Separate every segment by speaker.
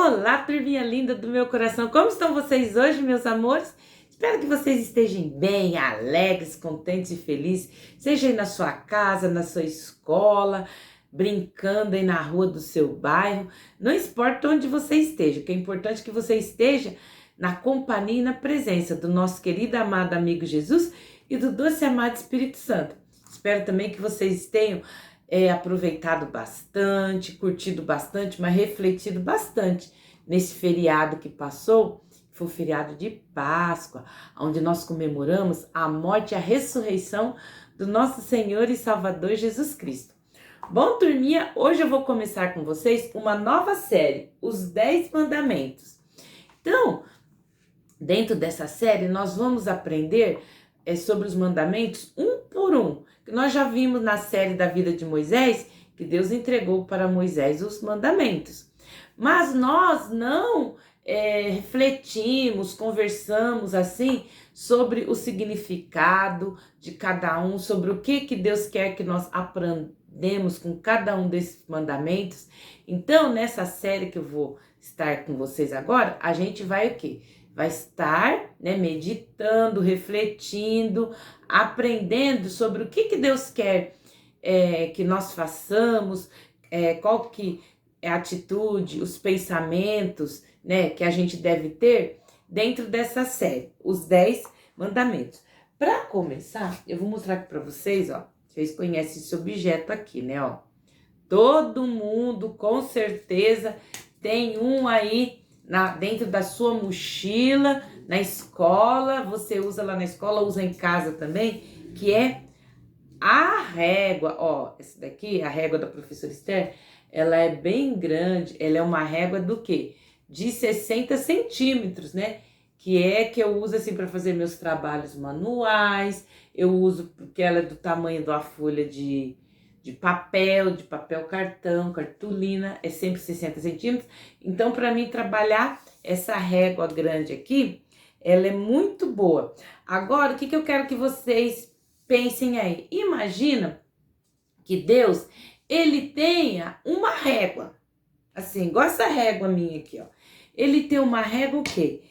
Speaker 1: Olá, turminha linda do meu coração. Como estão vocês hoje, meus amores? Espero que vocês estejam bem, alegres, contentes e felizes. Seja aí na sua casa, na sua escola, brincando aí na rua do seu bairro. Não importa onde você esteja, o que é importante é que você esteja na companhia e na presença do nosso querido amado amigo Jesus e do doce amado Espírito Santo. Espero também que vocês tenham aproveitado bastante, curtido bastante, mas refletido bastante nesse feriado que passou, que foi o feriado de Páscoa, onde nós comemoramos a morte e a ressurreição do nosso Senhor e Salvador Jesus Cristo. Bom, turminha, hoje eu vou começar com vocês uma nova série, os 10 Mandamentos. Então, dentro dessa série, nós vamos aprender sobre os mandamentos um por um. Nós já vimos na série da vida de Moisés que Deus entregou para Moisés os mandamentos. Mas nós não refletimos, conversamos assim sobre o significado de cada um, sobre o que Deus quer que nós aprendamos com cada um desses mandamentos. Então, nessa série que eu vou estar com vocês agora, a gente vai o quê? Vai estar meditando, refletindo, aprendendo sobre o que Deus quer que nós façamos, qual que é a atitude, os pensamentos que a gente deve ter dentro dessa série, os 10 mandamentos. Para começar, eu vou mostrar aqui para vocês, ó, vocês conhecem esse objeto aqui, né, ó. Todo mundo, com certeza, tem um aí dentro da sua mochila, na escola, você usa lá na escola, usa em casa também, que é a régua. Ó, essa daqui, a régua da professora Esther, ela é bem grande, ela é uma régua do quê? De 60 centímetros, né? Que eu uso assim para fazer meus trabalhos manuais, eu uso porque ela é do tamanho da folha de papel cartão, cartolina, é sempre 60 centímetros. Então, para mim trabalhar essa régua grande aqui, ela é muito boa. Agora, o que eu quero que vocês pensem aí? Imagina que Deus, ele tenha uma régua, assim, igual essa régua minha aqui, ó. Ele tem uma régua o quê?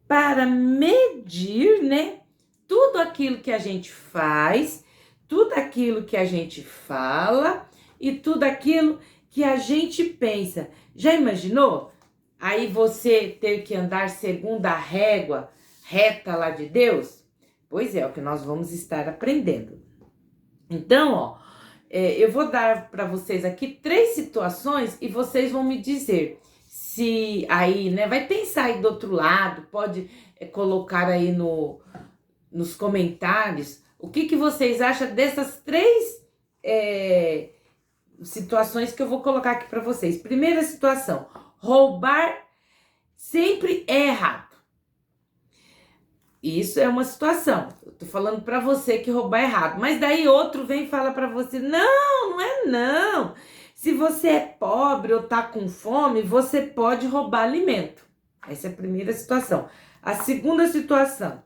Speaker 1: Para medir, né, tudo aquilo que a gente faz, tudo aquilo que a gente fala e tudo aquilo que a gente pensa. Já imaginou? Aí você ter que andar segundo a régua reta lá de Deus? Pois é o que nós vamos estar aprendendo. Então, ó, eu vou dar para vocês aqui 3 situações e vocês vão me dizer se aí, né, vai pensar aí do outro lado, pode colocar aí nos comentários o que vocês acham dessas 3 situações que eu vou colocar aqui para vocês. Primeira situação, roubar sempre é errado. Isso é uma situação. Eu tô falando para você que roubar é errado. Mas daí outro vem e fala para você, não é não. Se você é pobre ou tá com fome, você pode roubar alimento. Essa é a primeira situação. A segunda situação,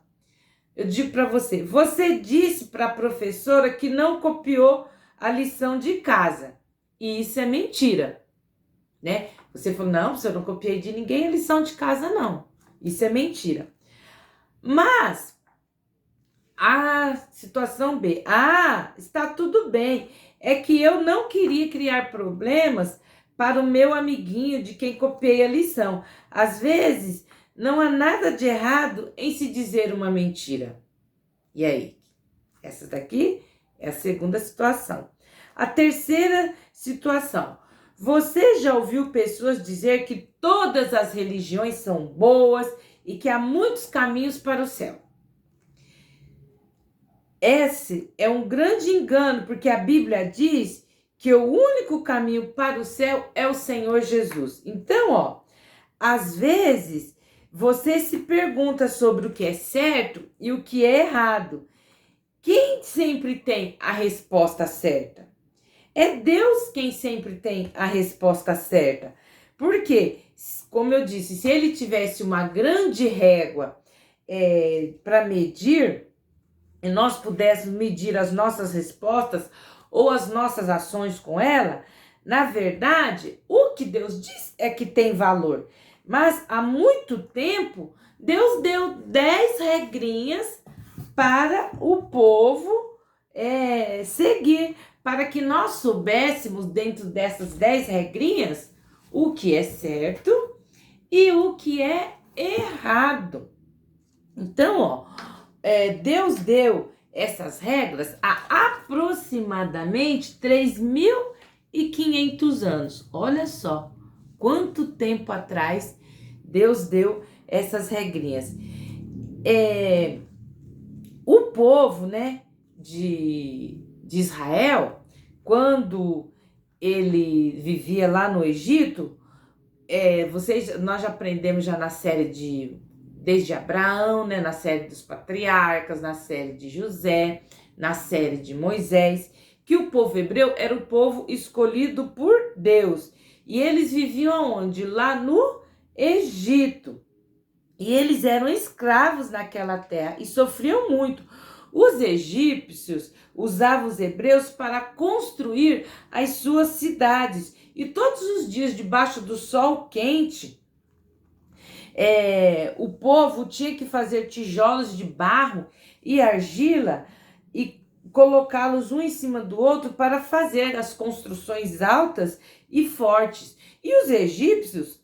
Speaker 1: eu digo para você, você disse para a professora que não copiou a lição de casa. E isso é mentira, né? Você falou, não, eu não copiei de ninguém a lição de casa, não. Isso é mentira. Mas, a situação B, está tudo bem. É que eu não queria criar problemas para o meu amiguinho de quem copiei a lição. Às vezes, não há nada de errado em se dizer uma mentira. E aí? Essa daqui é a segunda situação. A terceira situação. Você já ouviu pessoas dizer que todas as religiões são boas e que há muitos caminhos para o céu? Esse é um grande engano, porque a Bíblia diz que o único caminho para o céu é o Senhor Jesus. Então, ó, às vezes você se pergunta sobre o que é certo e o que é errado. Quem sempre tem a resposta certa? É Deus quem sempre tem a resposta certa. Porque, como eu disse, se ele tivesse uma grande régua para medir, e nós pudéssemos medir as nossas respostas ou as nossas ações com ela, na verdade, o que Deus diz é que tem valor. Mas há muito tempo, Deus deu 10 regrinhas para o povo seguir, para que nós soubéssemos, dentro dessas 10 regrinhas, o que é certo e o que é errado. Então, Deus deu essas regras há aproximadamente 3.500 anos. Olha só quanto tempo atrás Deus deu essas regrinhas. O povo, né, de Israel, quando ele vivia lá no Egito, nós já aprendemos já na série desde Abraão, né, na série dos patriarcas, na série de José, na série de Moisés, que o povo hebreu era o povo escolhido por Deus. E eles viviam aonde? Lá no Egito. E eles eram escravos naquela terra e sofriam muito. Os egípcios usavam os hebreus para construir as suas cidades. E todos os dias, debaixo do sol quente, o povo tinha que fazer tijolos de barro e argila e colocá-los um em cima do outro para fazer as construções altas e fortes. E os egípcios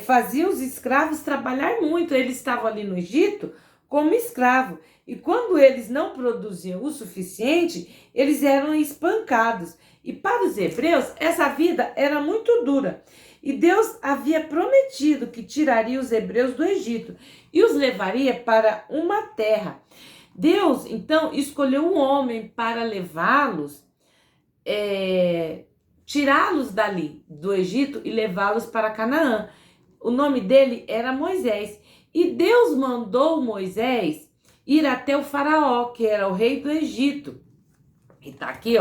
Speaker 1: faziam os escravos trabalhar muito. Eles estavam ali no Egito como escravo. E quando eles não produziam o suficiente, eles eram espancados. E para os hebreus, essa vida era muito dura. E Deus havia prometido que tiraria os hebreus do Egito e os levaria para uma terra. Deus, então, escolheu um homem para levá-los, tirá-los dali do Egito e levá-los para Canaã. O nome dele era Moisés. E Deus mandou Moisés ir até o faraó, que era o rei do Egito. E tá aqui,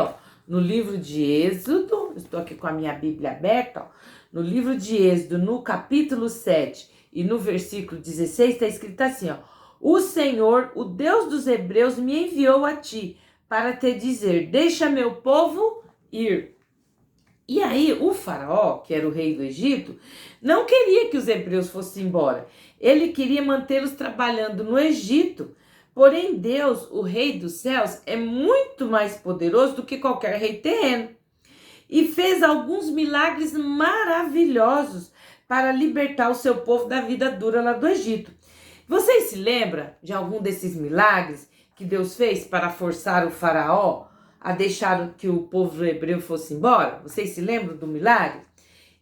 Speaker 1: no livro de Êxodo, estou aqui com a minha Bíblia aberta, no livro de Êxodo, no capítulo 7 e no versículo 16, está escrito assim, o Senhor, o Deus dos hebreus, me enviou a ti para te dizer, deixa meu povo ir. E aí o faraó, que era o rei do Egito, não queria que os hebreus fossem embora. Ele queria mantê-los trabalhando no Egito. Porém, Deus, o rei dos céus, é muito mais poderoso do que qualquer rei terreno. E fez alguns milagres maravilhosos para libertar o seu povo da vida dura lá do Egito. Vocês se lembram de algum desses milagres que Deus fez para forçar o faraó a deixar que o povo hebreu fosse embora? Vocês se lembram do milagre?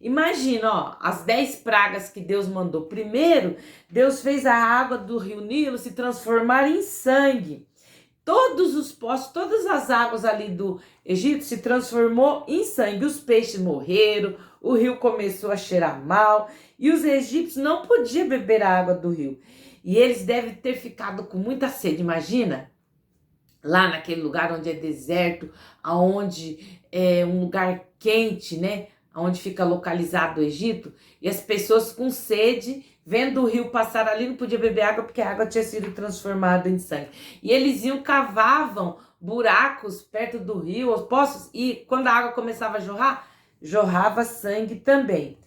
Speaker 1: Imagina, as 10 pragas que Deus mandou. Primeiro, Deus fez a água do rio Nilo se transformar em sangue. Todos os poços, todas as águas ali do Egito se transformou em sangue. Os peixes morreram, o rio começou a cheirar mal e os egípcios não podiam beber a água do rio. E eles devem ter ficado com muita sede, imagina? Lá naquele lugar onde é deserto, onde é um lugar quente, né? Onde fica localizado o Egito, e as pessoas com sede, vendo o rio passar ali, não podia beber água porque a água tinha sido transformada em sangue. E eles cavavam buracos perto do rio, os poços, e quando a água começava a jorrar, jorrava sangue também.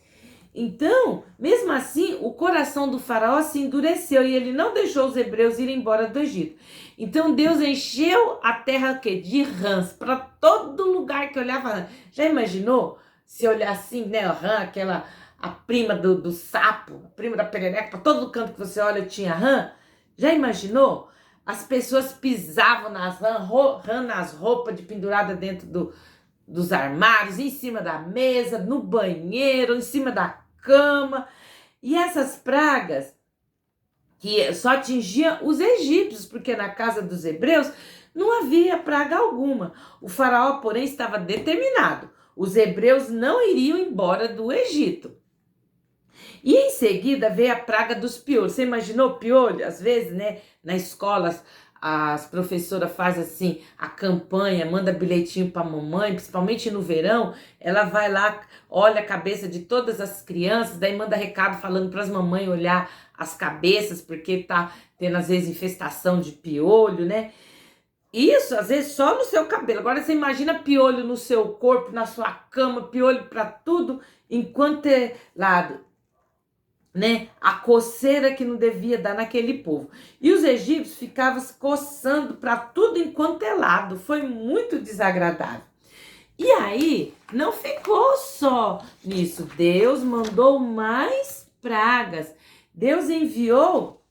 Speaker 1: Então, mesmo assim, o coração do faraó se endureceu e ele não deixou os hebreus irem embora do Egito. Então, Deus encheu a terra de rãs, para todo lugar que olhava rã. Já imaginou? Se olhar assim, né, a rã, a prima do sapo, a prima da perereca, para todo canto que você olha tinha rã. Já imaginou? As pessoas pisavam nas rã nas roupas de pendurada dentro dos armários, em cima da mesa, no banheiro, em cima da cama. E essas pragas que só atingiam os egípcios, porque na casa dos hebreus não havia praga alguma. O faraó, porém, estava determinado. Os hebreus não iriam embora do Egito. E em seguida veio a praga dos piolhos. Você imaginou piolho? Às vezes, né, na escola, as professoras fazem assim, a campanha, manda bilhetinho para a mamãe, principalmente no verão, ela vai lá, olha a cabeça de todas as crianças, daí manda recado falando para as mamães olhar as cabeças, porque tá tendo às vezes infestação de piolho, né? Isso, às vezes, só no seu cabelo. Agora, você imagina piolho no seu corpo, na sua cama, piolho para tudo, enquanto é lado. né, a coceira que não devia dar naquele povo. E os egípcios ficavam se coçando para tudo enquanto é lado. Foi muito desagradável. E aí, não ficou só nisso. Deus mandou mais pragas. Deus enviou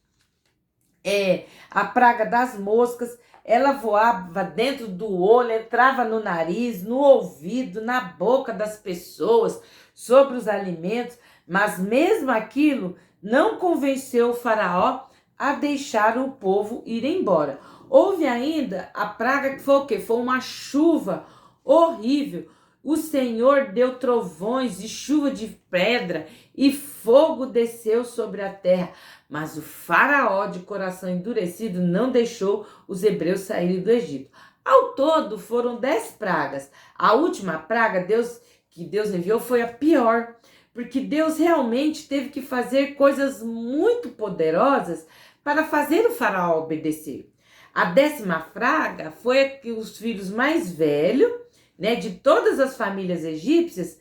Speaker 1: a praga das moscas. Ela voava dentro do olho, entrava no nariz, no ouvido, na boca das pessoas, sobre os alimentos. Mas mesmo aquilo não convenceu o faraó a deixar o povo ir embora. Houve ainda a praga que foi o quê? Foi uma chuva horrível. O Senhor deu trovões e chuva de pedra e fogo desceu sobre a terra. Mas o faraó, de coração endurecido, não deixou os hebreus saírem do Egito. Ao todo foram 10 pragas. A última praga que Deus enviou foi a pior, porque Deus realmente teve que fazer coisas muito poderosas para fazer o faraó obedecer. A 10ª praga foi que os filhos mais velhos, né, de todas as famílias egípcias,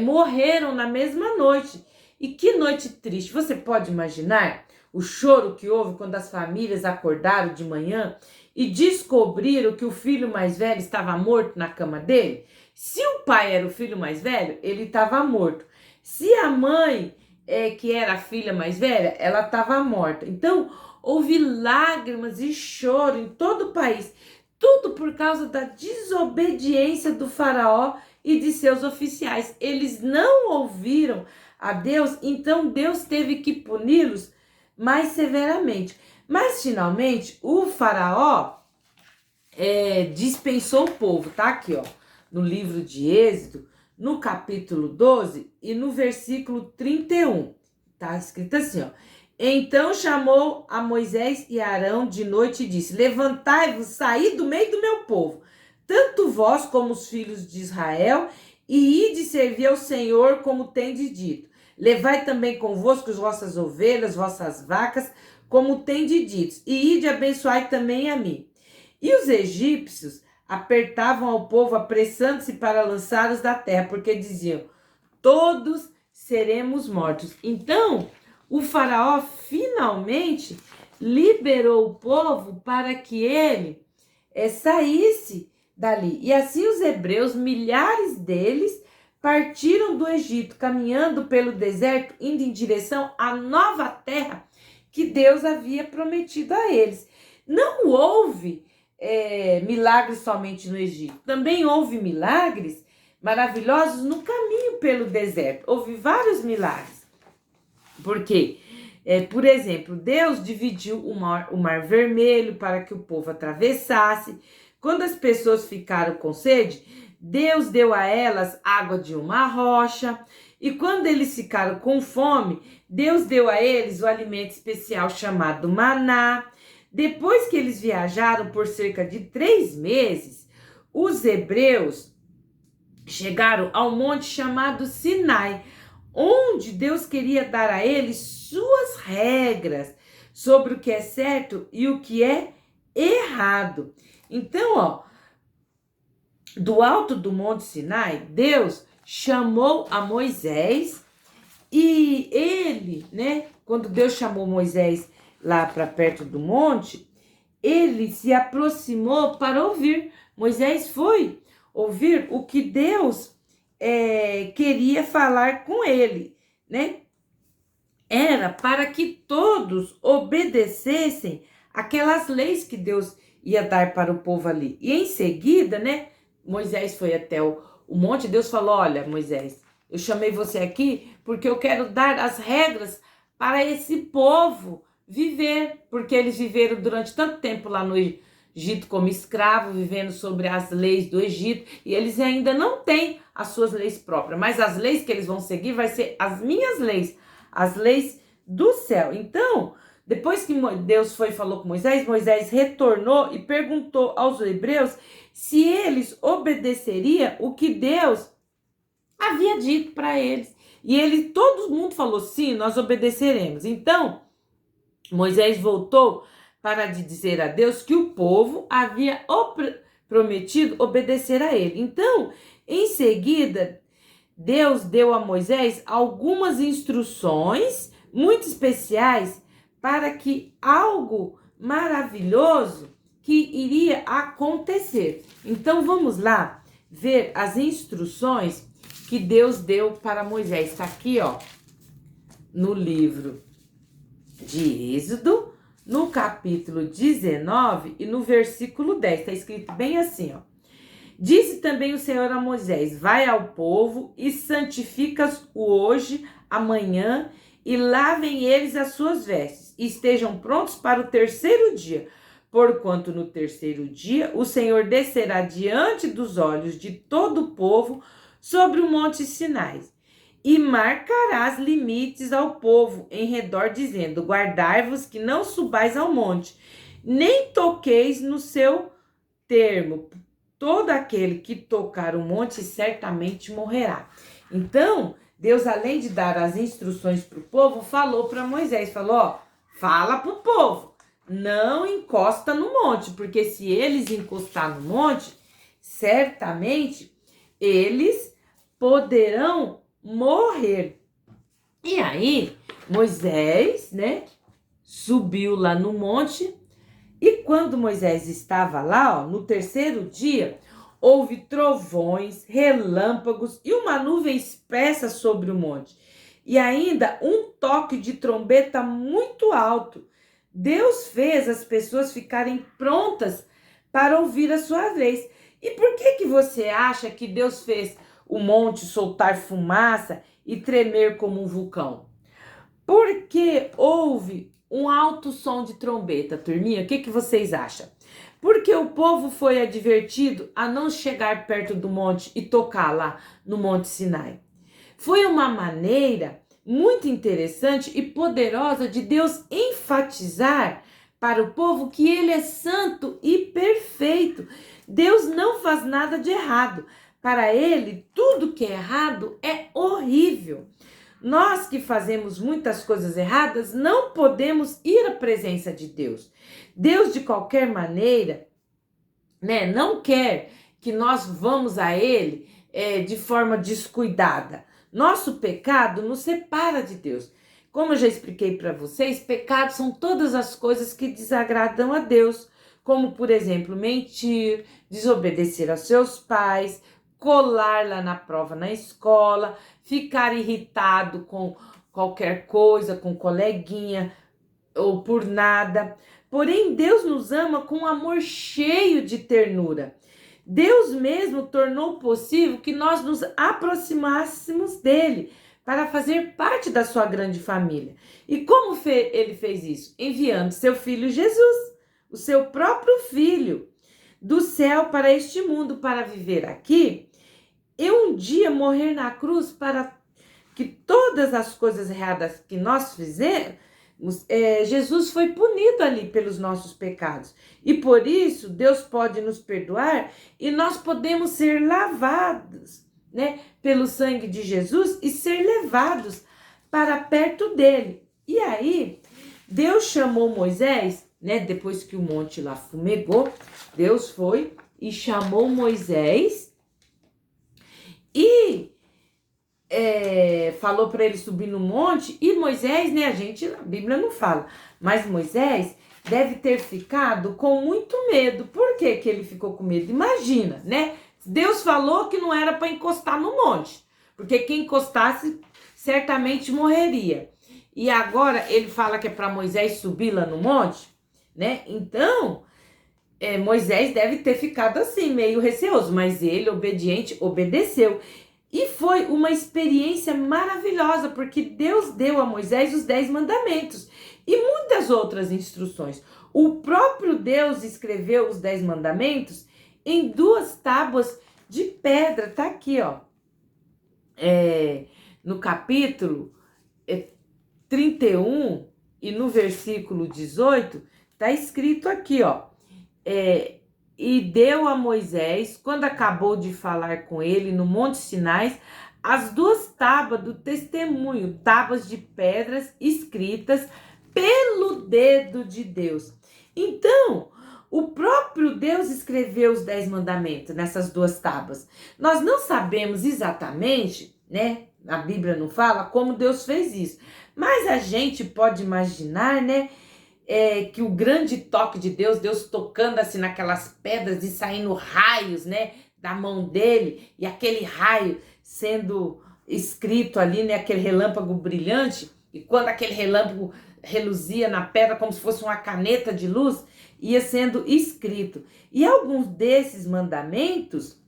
Speaker 1: morreram na mesma noite. E que noite triste! Você pode imaginar o choro que houve quando as famílias acordaram de manhã e descobriram que o filho mais velho estava morto na cama dele? Se o pai era o filho mais velho, ele estava morto. Se a mãe, que era a filha mais velha, ela estava morta. Então, houve lágrimas e choro em todo o país. Tudo por causa da desobediência do faraó e de seus oficiais. Eles não ouviram a Deus, então Deus teve que puni-los mais severamente. Mas, finalmente, o faraó dispensou o povo. Tá aqui, ó, no livro de Êxodo, no capítulo 12 e no versículo 31. Tá escrito assim, ó. Então chamou a Moisés e Arão de noite e disse: levantai-vos, saí do meio do meu povo, tanto vós como os filhos de Israel, e ide servir ao Senhor como tendes dito. Levai também convosco as vossas ovelhas, vossas vacas, como tendes dito, e ide abençoai também a mim. E os egípcios apertavam ao povo, apressando-se para lançá-los da terra, porque diziam: todos seremos mortos. Então, o faraó finalmente liberou o povo para que ele saísse dali. E assim os hebreus, milhares deles, partiram do Egito, caminhando pelo deserto, indo em direção à nova terra que Deus havia prometido a eles. Não houve milagres somente no Egito. Também houve milagres maravilhosos no caminho pelo deserto. Houve vários milagres. Por quê? Por exemplo, Deus dividiu o mar Vermelho para que o povo atravessasse. Quando as pessoas ficaram com sede, Deus deu a elas água de uma rocha. E quando eles ficaram com fome, Deus deu a eles o alimento especial chamado maná. Depois que eles viajaram por cerca de 3 meses, os hebreus chegaram ao monte chamado Sinai, onde Deus queria dar a eles suas regras sobre o que é certo e o que é errado. Então, ó, do alto do monte Sinai, Deus chamou a Moisés e ele, né, quando Deus chamou Moisés lá para perto do monte, ele se aproximou para ouvir. Moisés foi ouvir o que Deus queria falar com ele, né? Era para que todos obedecessem aquelas leis que Deus ia dar para o povo ali. E em seguida, né, Moisés foi até o monte. Deus falou: olha, Moisés, eu chamei você aqui porque eu quero dar as regras para esse povo viver, porque eles viveram durante tanto tempo lá no Egito como escravo, vivendo sobre as leis do Egito, e eles ainda não têm as suas leis próprias, mas as leis que eles vão seguir vai ser as minhas leis, as leis do céu. Então, depois que Deus foi e falou com Moisés, Moisés retornou e perguntou aos hebreus se eles obedeceriam o que Deus havia dito para eles. E todo mundo falou: sim, nós obedeceremos. Então, Moisés voltou para dizer a Deus que o povo havia prometido obedecer a ele. Então, em seguida, Deus deu a Moisés algumas instruções muito especiais para que algo maravilhoso que iria acontecer. Então vamos lá ver as instruções que Deus deu para Moisés. Está aqui, ó, no livro de Êxodo, no capítulo 19 e no versículo 10. Está escrito bem assim, ó. Disse também o Senhor a Moisés: vai ao povo e santifica-o hoje, amanhã, e lavem eles as suas vestes, e estejam prontos para o terceiro dia. Porquanto no terceiro dia o Senhor descerá diante dos olhos de todo o povo sobre o monte Sinai, e marcarás limites ao povo em redor, dizendo: guardai-vos que não subais ao monte, nem toqueis no seu termo. Todo aquele que tocar o monte certamente morrerá. Então, Deus, além de dar as instruções para o povo, falou para Moisés, falou, ó, fala para o povo, não encosta no monte, porque se eles encostar no monte, certamente eles poderão morrer. E aí, Moisés, né, subiu lá no monte. E quando Moisés estava lá, ó, no terceiro dia, houve trovões, relâmpagos e uma nuvem espessa sobre o monte. E ainda um toque de trombeta muito alto. Deus fez as pessoas ficarem prontas para ouvir a sua vez. E por que você acha que Deus fez o monte soltar fumaça e tremer como um vulcão? Porque houve um alto som de trombeta, turminha. O que vocês acham? Porque o povo foi advertido a não chegar perto do monte e tocar lá no Monte Sinai. Foi uma maneira muito interessante e poderosa de Deus enfatizar para o povo que ele é santo e perfeito. Deus não faz nada de errado. Para ele, tudo que é errado é horrível. Nós que fazemos muitas coisas erradas não podemos ir à presença de Deus. Deus, de qualquer maneira, né, não quer que nós vamos a Ele de forma descuidada. Nosso pecado nos separa de Deus. Como eu já expliquei para vocês, pecados são todas as coisas que desagradam a Deus, como, por exemplo, mentir, desobedecer aos seus pais, colar lá na prova na escola, ficar irritado com qualquer coisa, com coleguinha ou por nada. Porém, Deus nos ama com um amor cheio de ternura. Deus mesmo tornou possível que nós nos aproximássemos dele para fazer parte da sua grande família. E como ele fez isso? Enviando seu filho Jesus, o seu próprio filho, do céu para este mundo, para viver aqui e um dia morrer na cruz para que todas as coisas erradas que nós fizemos, Jesus foi punido ali pelos nossos pecados. E por isso Deus pode nos perdoar e nós podemos ser lavados, né, pelo sangue de Jesus e ser levados para perto dele. E aí, Deus chamou Moisés, né, depois que o monte lá fumegou, Deus foi e chamou Moisés e falou para ele subir no monte. E Moisés, né, a Bíblia não fala, mas Moisés deve ter ficado com muito medo. Por que ele ficou com medo? Imagina, né? Deus falou que não era para encostar no monte, porque quem encostasse certamente morreria. E agora ele fala que é para Moisés subir lá no monte, né? Então, Moisés deve ter ficado assim, meio receoso, mas ele, obediente, obedeceu. E foi uma experiência maravilhosa, porque Deus deu a Moisés os 10 mandamentos e muitas outras instruções. O próprio Deus escreveu os 10 mandamentos em 2 tábuas de pedra. Tá aqui, ó. No capítulo 31 e no versículo 18, tá escrito aqui, ó. E deu a Moisés, quando acabou de falar com ele no Monte Sinai, as 2 tábuas do testemunho, tábuas de pedras escritas pelo dedo de Deus. Então, o próprio Deus escreveu os 10 mandamentos nessas 2 tábuas. Nós não sabemos exatamente, né? A Bíblia não fala como Deus fez isso, Mas a gente pode imaginar, né, que o grande toque de Deus, Deus tocando assim naquelas pedras e saindo raios, né, da mão dele, e aquele raio sendo escrito ali, né, aquele relâmpago brilhante, e quando aquele relâmpago reluzia na pedra como se fosse uma caneta de luz, ia sendo escrito. E alguns desses mandamentos,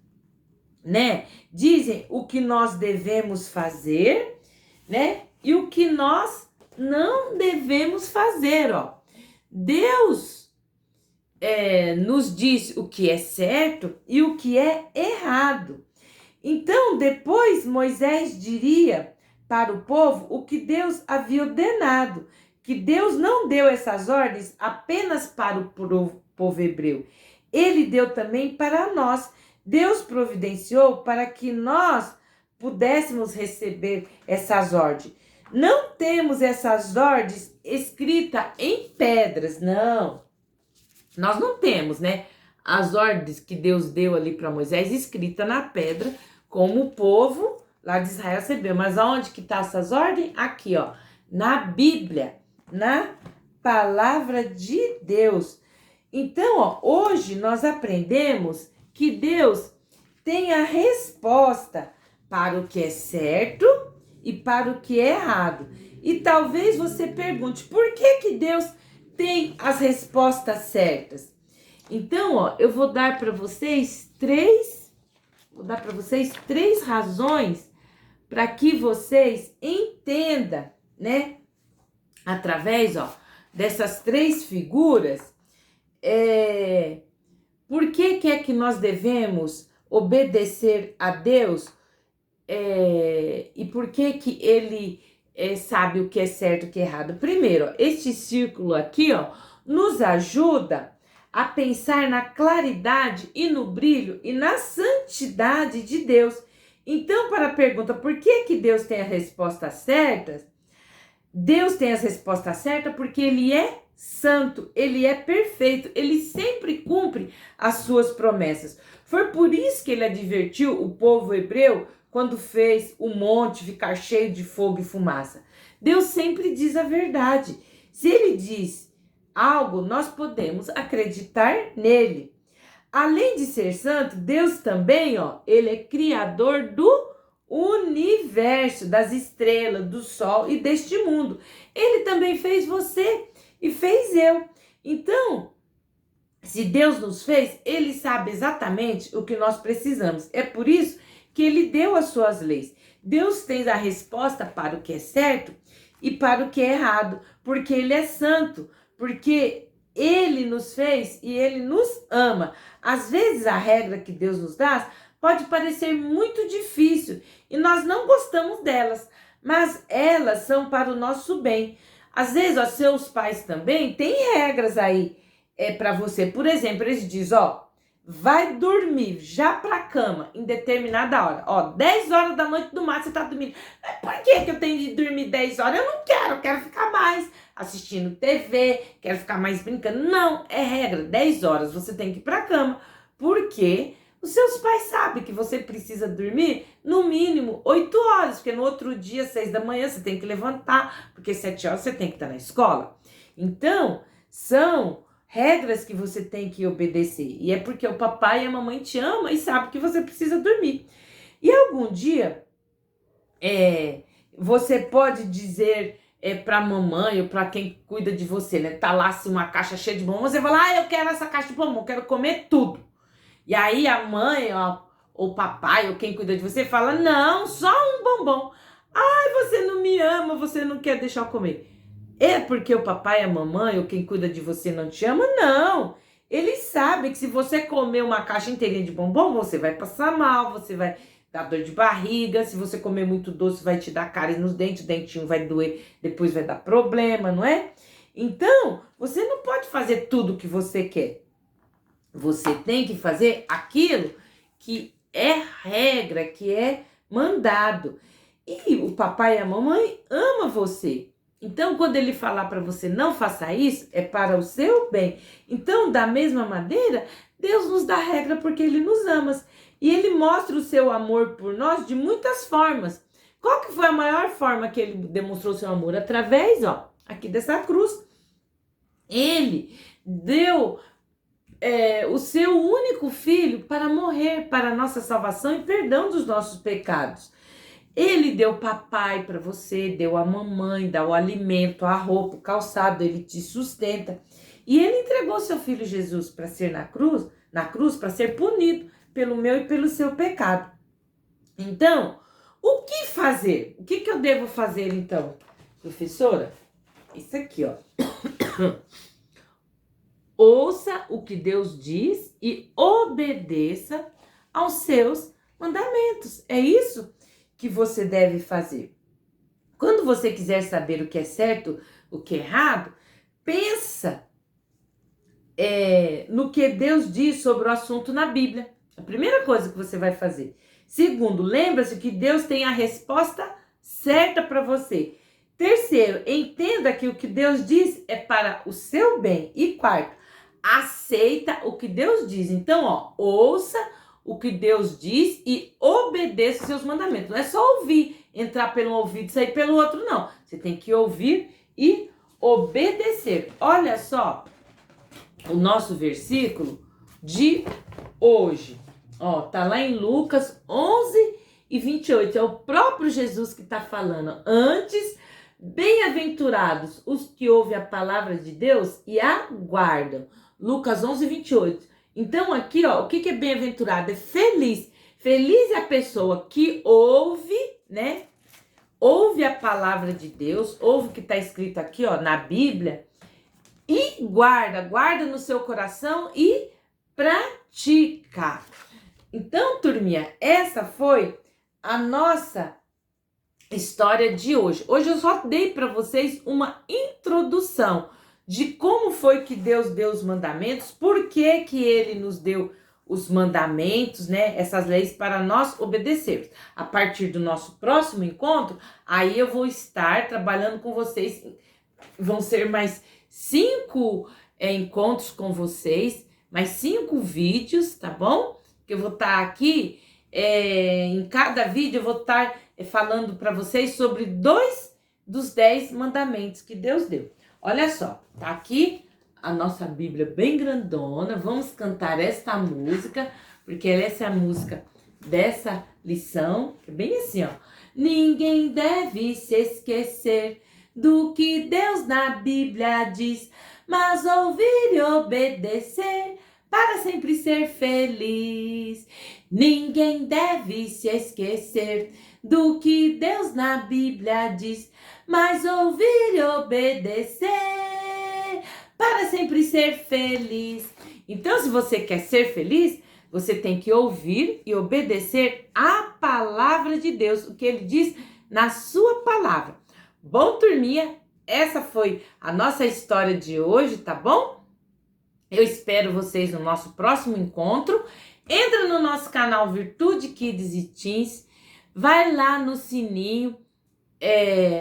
Speaker 1: né, dizem o que nós devemos fazer, né, e o que nós não devemos fazer, ó. Deus nos diz o que é certo e o que é errado. Então, depois Moisés diria para o povo o que Deus havia ordenado, que Deus não deu essas ordens apenas para o povo hebreu. Ele deu também para nós. Deus providenciou para que nós pudéssemos receber essas ordens. Não temos essas ordens escritas em pedras, não. Nós não temos, né? As ordens que Deus deu ali para Moisés escrita na pedra, como o povo lá de Israel recebeu. Mas aonde que tá essas ordens? Aqui, ó, na Bíblia, na palavra de Deus. Então, ó, hoje nós aprendemos que Deus tem a resposta para o que é certo e para o que é errado. E talvez você pergunte, por que Deus tem as respostas certas? Então, ó, eu vou dar para vocês três razões para que vocês entendam, né? Através, ó, dessas três figuras, por que é que nós devemos obedecer a Deus, e por que ele sabe o que é certo e o que é errado. Primeiro, ó, este círculo aqui, ó, nos ajuda a pensar na claridade e no brilho e na santidade de Deus. Então, para a pergunta, por que Deus tem as respostas certas? Deus tem as respostas certas porque Ele é santo, Ele é perfeito, Ele sempre cumpre as suas promessas. Foi por isso que Ele advertiu o povo hebreu quando fez o monte ficar cheio de fogo e fumaça. Deus sempre diz a verdade. Se Ele diz algo, nós podemos acreditar nele. Além de ser santo, Deus também, ó, Ele é criador do universo, das estrelas, do sol e deste mundo. Ele também fez você e fez eu. Então, se Deus nos fez, Ele sabe exatamente o que nós precisamos. É por isso que Ele deu as suas leis. Deus tem a resposta para o que é certo e para o que é errado, porque Ele é santo, porque Ele nos fez e Ele nos ama. Às vezes a regra que Deus nos dá pode parecer muito difícil e nós não gostamos delas, mas elas são para o nosso bem. Às vezes, os seus pais também têm regras aí para você. Por exemplo, eles dizem, ó, vai dormir já pra cama em determinada hora. Ó, 10 horas da noite do máximo você tá dormindo. Mas por que eu tenho de dormir 10 horas? Eu não quero, eu quero ficar mais assistindo TV, quero ficar mais brincando. Não, é regra, 10 horas você tem que ir pra cama. Porque os seus pais sabem que você precisa dormir no mínimo 8 horas, porque no outro dia, 6 da manhã, você tem que levantar, porque 7 horas você tem que estar na escola. Então, são regras que você tem que obedecer. E é porque o papai e a mamãe te amam e sabem que você precisa dormir. E algum dia, você pode dizer para a mamãe ou para quem cuida de você, né? Tá lá assim, uma caixa cheia de bombom, você fala, eu quero essa caixa de bombom, quero comer tudo. E aí a mãe, ó, ou o papai, ou quem cuida de você, fala, não, só um bombom. Ai, você não me ama, você não quer deixar eu comer. É porque o papai, a mamãe, ou quem cuida de você não te ama? Não. Eles sabem que se você comer uma caixa inteirinha de bombom, você vai passar mal, você vai dar dor de barriga. Se você comer muito doce, vai te dar cárie nos dentes, o dentinho vai doer, depois vai dar problema, não é? Então, você não pode fazer tudo o que você quer. Você tem que fazer aquilo que é regra, que é mandado. E o papai e a mamãe amam você. Então, quando ele falar para você não faça isso, é para o seu bem. Então, da mesma maneira, Deus nos dá regra porque Ele nos ama. E Ele mostra o seu amor por nós de muitas formas. Qual que foi a maior forma que ele demonstrou seu amor? Através, ó, aqui dessa cruz. Ele deu o seu único filho para morrer para a nossa salvação e perdão dos nossos pecados. Ele deu papai para você, deu a mamãe, dá o alimento, a roupa, o calçado, ele te sustenta. E ele entregou seu filho Jesus para ser na cruz para ser punido pelo meu e pelo seu pecado. Então, o que fazer? O que eu devo fazer então, professora? Isso aqui, ó. Ouça o que Deus diz e obedeça aos seus mandamentos. É isso que você deve fazer. Quando você quiser saber o que é certo, o que é errado, pensa no que Deus diz sobre o assunto na Bíblia. A primeira coisa que você vai fazer. Segundo, lembra-se que Deus tem a resposta certa para você. Terceiro, entenda que o que Deus diz é para o seu bem. E quarto, aceita o que Deus diz. Então, ó, ouça o que Deus diz e obedeça os seus mandamentos. Não é só ouvir, entrar pelo ouvido e sair pelo outro, não. Você tem que ouvir e obedecer. Olha só o nosso versículo de hoje. Ó, tá lá em Lucas 11:28. É o próprio Jesus que tá falando. Antes, bem-aventurados os que ouvem a palavra de Deus e aguardam. Lucas 11:28. Então aqui, ó, o que é bem-aventurado? É feliz. Feliz é a pessoa que ouve, né? Ouve a palavra de Deus, ouve o que está escrito aqui, ó, na Bíblia e guarda no seu coração e pratica. Então, turminha, essa foi a nossa história de hoje. Hoje eu só dei para vocês uma introdução de como foi que Deus deu os mandamentos, por que que ele nos deu os mandamentos, né? Essas leis para nós obedecermos. A partir do nosso próximo encontro, aí eu vou estar trabalhando com vocês. Vão ser mais 5 encontros com vocês, mais 5 vídeos, tá bom? Que eu vou estar aqui, em cada vídeo eu vou estar falando para vocês sobre 2 dos 10 mandamentos que Deus deu. Olha só, tá aqui a nossa Bíblia bem grandona. Vamos cantar esta música, porque essa é a música dessa lição, que é bem assim, ó. Ninguém deve se esquecer do que Deus na Bíblia diz, mas ouvir e obedecer para sempre ser feliz. Ninguém deve se esquecer do que Deus na Bíblia diz, mas ouvir e obedecer para sempre ser feliz. Então, se você quer ser feliz, você tem que ouvir e obedecer a palavra de Deus, o que ele diz na sua palavra. Bom, turminha, essa foi a nossa história de hoje, tá bom? Eu espero vocês no nosso próximo encontro. Entra no nosso canal Virtude Kids e Teens, vai lá no sininho,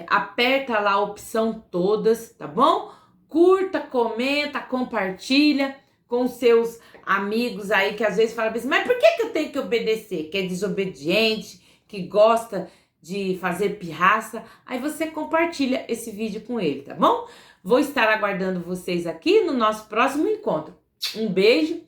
Speaker 1: aperta lá a opção todas, tá bom? Curta, comenta, compartilha com seus amigos aí que às vezes falam assim, mas por que eu tenho que obedecer? Que é desobediente, que gosta de fazer pirraça. Aí você compartilha esse vídeo com ele, tá bom? Vou estar aguardando vocês aqui no nosso próximo encontro. Um beijo